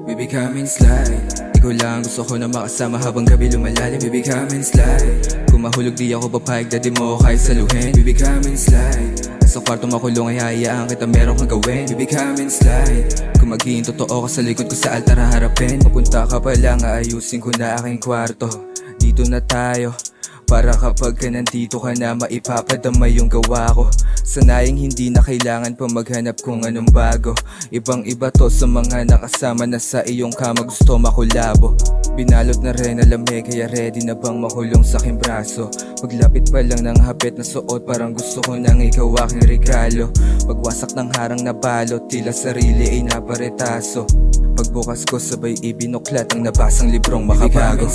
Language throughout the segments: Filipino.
Baby come and slide. Ikaw lang gusto ko na makasama habang gabi lumalalim. Baby come and slide. Kung mahulog di ako papayag, dadi mo kahit saluhin. Baby come and slide. Sa kwarto makulong ay hayaan kita meron kang gawin. Baby come and slide. Kung magiging totoo ka sa likod ko sa altar harapin. Papunta ka pa lang aayusin ko na aking kwarto. Dito na tayo para kapag ka nandito ka na maipapadamay yung gawa ko. Sanayang hindi na kailangan pa maghanap kung anong bago. Ibang iba to sa mga nakasama na sa iyong kama gusto makulabo. Binalot na rin na lamig kaya ready na bang makulong sa aking braso. Paglapit pa lang ng hapit na suot parang gusto ko nang ikaw aking regalo. Pagwasak ng harang na balot tila sarili ay naparetaso. Pagbukas ko sabay ibinuklat ang nabasang librong makabago.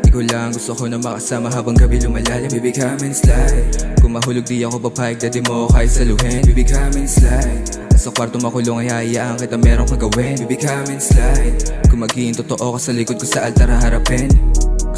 Ikaw lang gusto ko na makasama habang gabi lumalalim. Baby come and slide. Kung mahulog di ako papayag, dadi mo kahit saluhin. Baby come and slide. Sa kwarto makulong ay hayaan kita meron kang gawin. Baby come and slide. Kung magiging totoo ka sa likod ko sa altar harapin.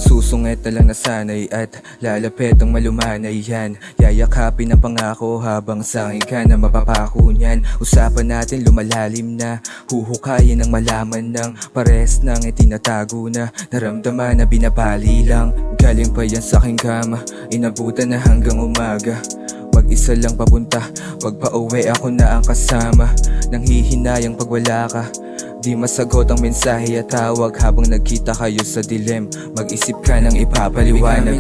Susungit na lang nasanay at lalapit ang malumanay yan. Yayakapin ang pangako habang sangin ka na mapapako niyan. Usapan natin lumalalim na huhukayin ang malaman ng pares ng itinatago na naramdaman na binabali lang. Galing pa yan sa aking kama, inabutan na hanggang umaga. Mag-isa lang papunta, pag pauwi ako na ang kasama. Nang hihinayang pag wala ka, di masagot ang mensahe at tawag habang nagkita kayo sa dilim. Mag-isip ka ng ipapaliwanag.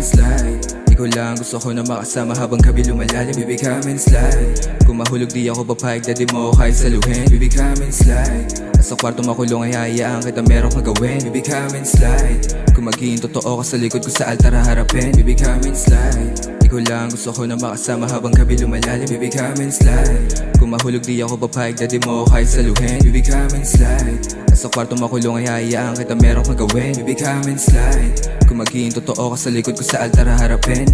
Ikaw lang gusto ko na makasama habang gabi lumalalim. Baby come and slide. Kung mahulog di ako papayag, dadi mo kahit saluhin. Baby come and slide. Sa kwarto makulong ay hayaan kita meron kang gawin. Baby come and slide. Kung magiging totoo ka sa likod ko sa altar harapin. Baby come and slide. Ikaw lang gusto ko na makasama habang gabi lumalalim. Baby come and slide. Kung mahulog di ako papayag, dadi mo kahit saluhin. Baby come and slide. Sa kwarto makulong ay hayaan kita meron kang gawin. Baby come and slide. Kung magiging totoo ka sa likod ko sa altar harapin.